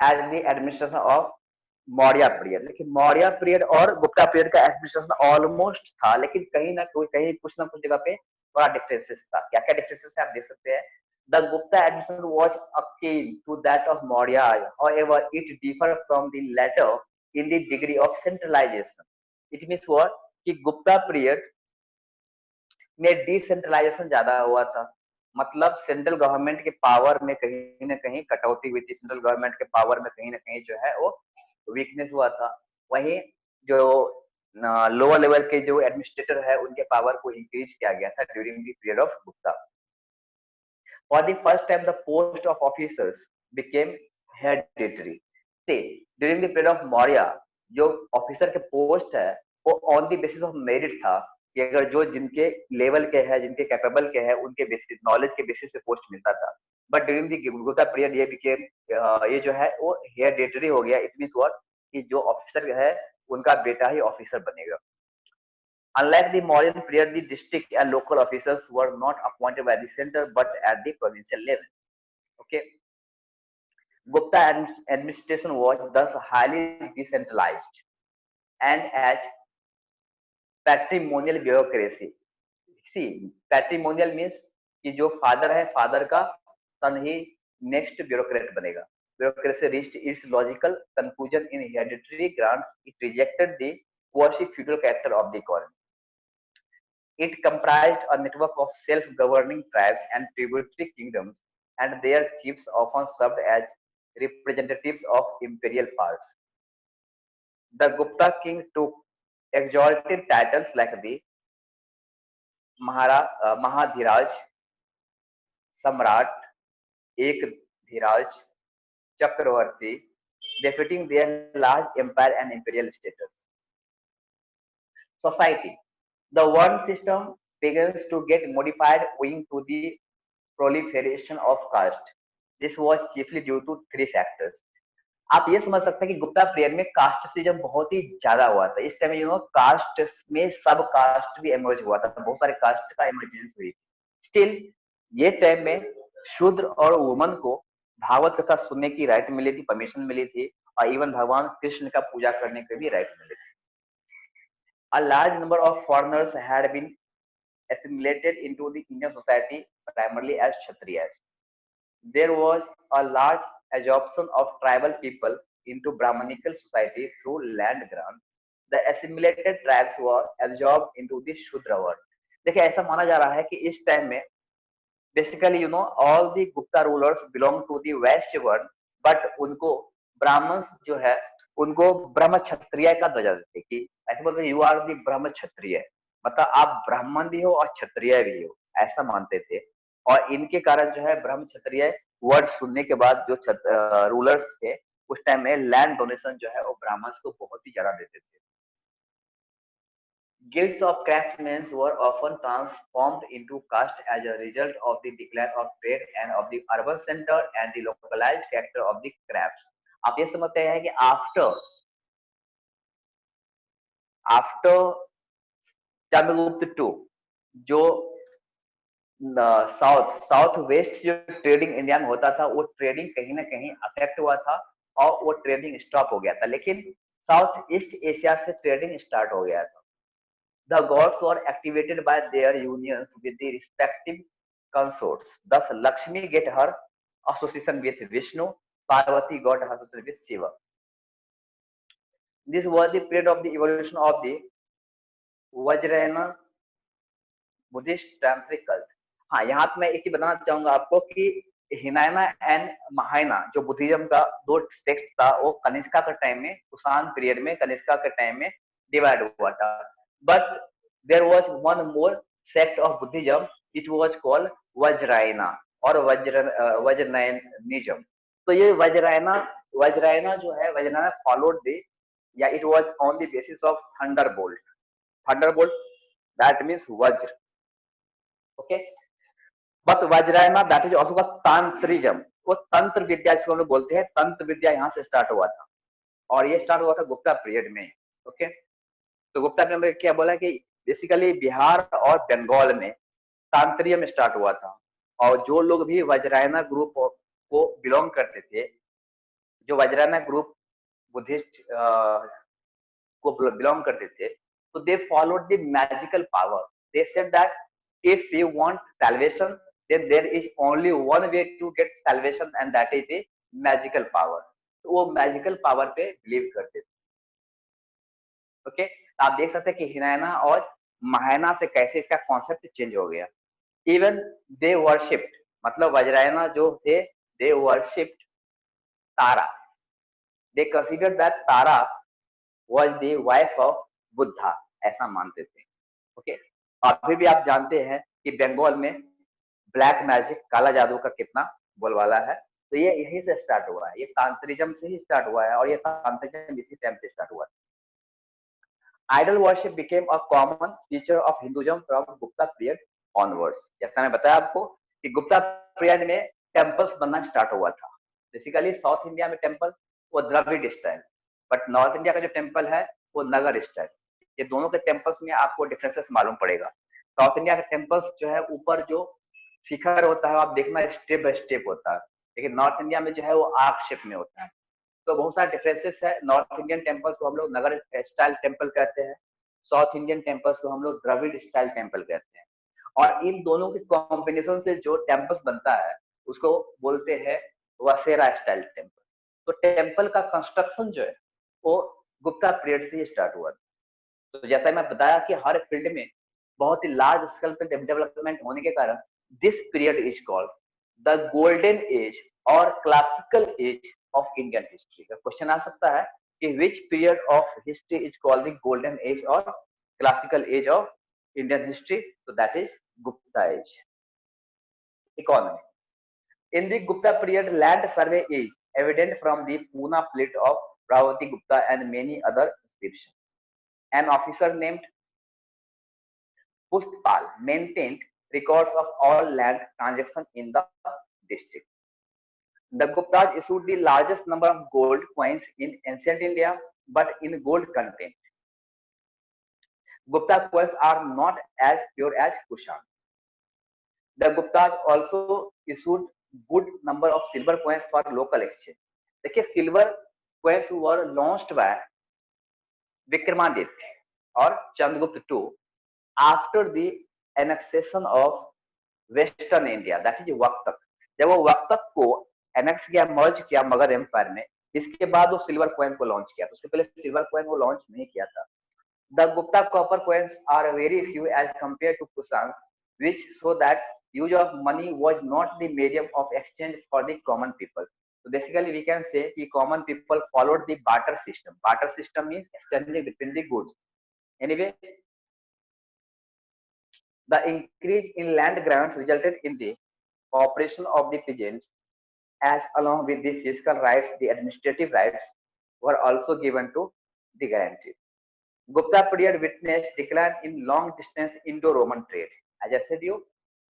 As the administration of Maurya period. लेकिन Maurya period और Gupta period का एडमिनिस्ट्रेशन ऑलमोस्ट था, लेकिन कहीं ना कहीं कुछ ना कुछ जगह पे बड़ा डिफरेंसेस था। क्या क्या डिफरेंसेस है आप देख सकते हैं। The Gupta administration was akin to that of Maurya, however it differed from the latter in the degree of centralization. It means what कि गुप्ता पीरियड में डिसेंट्रलाइजेशन ज्यादा हुआ था। मतलब सेंट्रल गवर्नमेंट के पावर में कहीं ना कहीं कटौती हुई थी, सेंट्रल गवर्नमेंट के पावर में कहीं ना कहीं जो है वो वीकनेस हुआ था। वहीं जो लोअर लेवल के जो एडमिनिस्ट्रेटर है उनके पावर को इंक्रीज किया गया था during the period of Gupta. For the first time the post of officers became hereditary. से during the period of Maurya जो ऑफिसर के पोस्ट है वो on the basis of merit था, कि अगर जो जिनके लेवल के है, जिनके कैपेबल के है, उनके बेसिस नॉलेज के बेसिस पे पोस्ट मिलता था। But during the Gupta period ये बिकेम ये जो है वो हेरिडिटरी हो गया। इट मींस व्हाट कि जो ऑफिसर है उनका बेटा ही ऑफिसर बनेगा। Unlike the Mauryan period, the district and local officers were not appointed by the center but at the provincial level. Okay, Gupta administration was thus highly decentralized and as patrimonial bureaucracy. See, patrimonial means कि जो father है, father का सन ही next bureaucrat बनेगा। Bureaucracy reached its logical conclusion in hereditary grants. It rejected the quasi-feudal character of the economy. It comprised a network of self-governing tribes and tributary kingdoms, and their chiefs often served as representatives of imperial powers. The Gupta king took exalted titles like the Mahadhiraj, Samrat, Ekdhiraj, Chakravarti, befitting their large empire and imperial status. Society. The one system begins to get modified owing to the proliferation of caste. This was chiefly due to three factors. आप ये समझ सकते हैं कि Gupta period में casteism बहुत ही ज्यादा हुआ था। इस टाइम कास्ट में सब कास्ट भी इमर्ज हुआ था, बहुत सारे कास्ट का इमरजेंस हुई। स्टिल ये टाइम में शूद्र और वुमन को भागवत कथा सुनने की राइट मिली थी, परमिशन मिली थी, और इवन भगवान कृष्ण का पूजा करने की भी राइट मिली थी। A large number of foreigners had been assimilated into the Indian society primarily as Kshatriyas. There was a large absorption of tribal people into Brahmanical society through land grant. The assimilated tribes were absorbed into the Shudra world. देखिए ऐसा माना जा रहा है कि इस time में basically all the Gupta rulers belong to the west world, but उनको ब्राह्मण जो है उनको ब्रह्म क्षत्रिय का दर्जा देते कि ऐसे बोलते यू आर दी ब्रह्म क्षत्रिय, मतलब आप ब्राह्मण भी हो और क्षत्रिय भी हो, ऐसा मानते थे। और इनके कारण जो है ब्रह्म क्षत्रिय वर्ड सुनने के बाद जो रूलर्स थे उस टाइम में लैंड डोनेशन जो है वो ब्राह्मण को बहुत ही ज्यादा देते थे। Guilds of craftsmen were often transformed into caste as a result of the decline of trade and of the urban center and the localized character of the crafts. आप ये समझते हैं कि आफ्टर चंद्रगुप्त टू जो साउथ वेस्ट जो trading India में होता था वो ट्रेडिंग कहीं ना कहीं अफेक्ट हुआ था और वो ट्रेडिंग स्टॉप हो गया था, लेकिन साउथ ईस्ट एशिया से ट्रेडिंग स्टार्ट हो गया था। The gods were activated by their unions with the respective consorts. Thus, Lakshmi get her association with Vishnu, Parvati got her association with Shiva. This was the period of the evolution of the Vajrayana Buddhist Tantric cult. हाँ, यहाँ पे मैं एक ही बताना चाहूंगा आपको कि हिनायना and Mahayana जो बुद्धिज्म का दो सेक्ट था वो कनिष्का के टाइम में, कुषाण पीरियड में कनिष्का के टाइम में डिवाइड हुआ था। But there was one more sect of Buddhism. It was called Vajrayana और Vajrayanism. तो ये वज्रायना जो है वज्रायना followed the या it was on the basis of thunderbolt. Thunderbolt that means Vajra. Okay. But Vajrayana that is also called Tantrism. वो तंत्र विद्या जिसको हम लोग बोलते हैं, तंत्र विद्या यहाँ से स्टार्ट हुआ था और ये स्टार्ट हुआ था गुप्ता पीरियड में। ओके, तो गुप्ता पीरियड में क्या बोला कि बेसिकली बिहार और बंगाल में तांत्रियम स्टार्ट हुआ था और जो लोग भी वज्रायना ग्रुप को बिलोंग करते थे जो वज्रायना ग्रुप बुद्धिस्ट को बिलोंग करते थे, तो they followed the magical power. They said that if you want salvation, then there is only one way to get salvation and that is the magical power. तो वो magical power पे believe करते थे. Okay, तो आप देख सकते हैं कि हिनायना और महायाना से कैसे इसका कॉन्सेप्ट चेंज हो गया. इवन दे वर्शिप्ड, मतलब वज्रायना जो थे, they worshipped Tara. They consider that Tara was the wife of Buddha, ऐसा मानते थे. ओके, अभी भी आप जानते हैं कि बंगाल में ब्लैक मैजिक, काला जादू का कितना बोलबाला है. तो ये यहीं से स्टार्ट हुआ है, ये तांत्रिज्म से ही स्टार्ट हुआ है और ये तांत्रिज्म इसी टाइम से स्टार्ट हुआ है. Idol worship became a common feature of Hinduism from Gupta period onwards. जैसा मैं बताया आपको कि गुप्ता पीरियड में टेम्पल्स बनना स्टार्ट हुआ था. बेसिकली साउथ इंडिया में टेम्पल वो Dravida style, but north India का जो टेम्पल है वो नगर स्टाइल. ये दोनों के टेम्पल्स में आपको डिफरेंसेस मालूम पड़ेगा. साउथ इंडिया के टेम्पल्स जो है ऊपर जो शिखर होता है आप देखना स्टेप बाय स्टेप होता है, लेकिन नॉर्थ इंडिया में जो है वो आर्क शेप में होता है. तो बहुत सारे डिफरेंसेस है. नॉर्थ इंडियन टेम्पल्स को हम लोग नगर स्टाइल टेम्पल कहते हैं, साउथ इंडियन टेम्पल्स को हम लोग द्रविड़ स्टाइल टेम्पल कहते हैं. और इन दोनों के कॉम्बिनेशन से जो टेम्पल्स बनता है उसको बोलते हैं वसेरा स्टाइल टेम्पल. तो टेम्पल का कंस्ट्रक्शन जो है वो गुप्ता पीरियड से ही स्टार्ट हुआ था. तो जैसा मैं बताया कि हर फील्ड में बहुत ही लार्ज स्केल पे डेवलपमेंट होने के कारण this period is called the golden age और classical age of Indian history. का क्वेश्चन आ सकता है कि which period of history is called the golden age और classical age of Indian history. तो that is Gupta age. Economy. In the Gupta period, land survey is evident from the Puna plate of Pravati Gupta and many other inscriptions. An officer named Pustpal maintained records of all land transactions in the district. The Guptas issued the largest number of gold coins in ancient India, but in gold content. Gupta coins are not as pure as Kushan. The Guptas also issued good number of silver coins for local exchange. देखिए silver coins were launched by Vikramaditya और Chandragupta two after the annexation of western India, that is Vakataka. जब वो वक्तक को annex किया, मर्ज किया Magadh empire में, इसके बाद वो सिल्वर कॉइन को लॉन्च किया. तो उससे पहले सिल्वर कॉइन वो लॉन्च नहीं किया था. The Gupta copper coins are very few as compared to Kusans, which show that use of money was not the medium of exchange for the common people. So basically we can say that common people followed the barter system. Barter system means exchanging between the goods. Anyway, the increase in land grants resulted in the operation of the peasants, as along with the fiscal rights, the administrative rights were also given to the guarantee. Gupta period witnessed decline in long distance Indo-Roman trade. As I said you,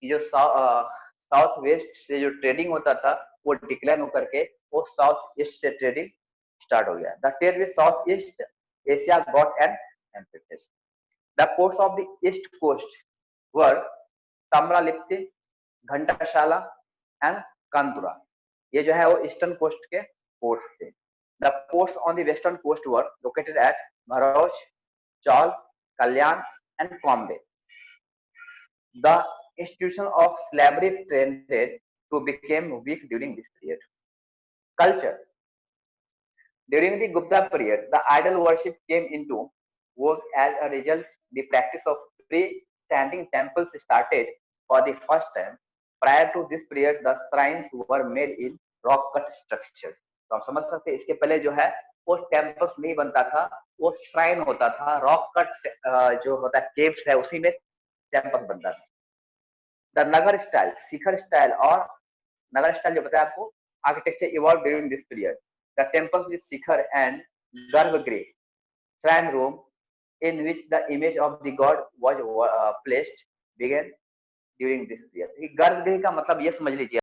कि जो south west से जो trading होता था वो decline होकर के वो साउथ ईस्ट से ट्रेडिंग स्टार्ट हो गया. The trade with south east Asia got an emphasis. The ports of the east coast were Tamralipti, Ghantasala and Kandura. ये जो है वो ईस्टर्न कोस्ट के पोर्ट्स थे. The ports on the western coast were located at Bharuch, Chaul, Kalyan, and Bombay. The institution of slavery tended to become weak during this period. Culture. During the Gupta period, the idol worship came into work. As a result, the practice of free-standing temples started for the first time. Prior to this period, the shrines were made in rock-cut structures. तो आप समझ सकते हैं इसके पहले जो है वो टेम्पल्स नहीं बनता था, वो श्राइन होता था, रॉक कट जो होता है केव्स है उसी में टेम्पल बनता था. The Nagara style, shikhara style और नगर स्टाइल जो बताया आपको, architecture evolve during this period. The temples with shikhara and garbhagriha, shrine room in which the image of the god was placed began during this period. गर्भगृह का मतलब ये समझ लीजिए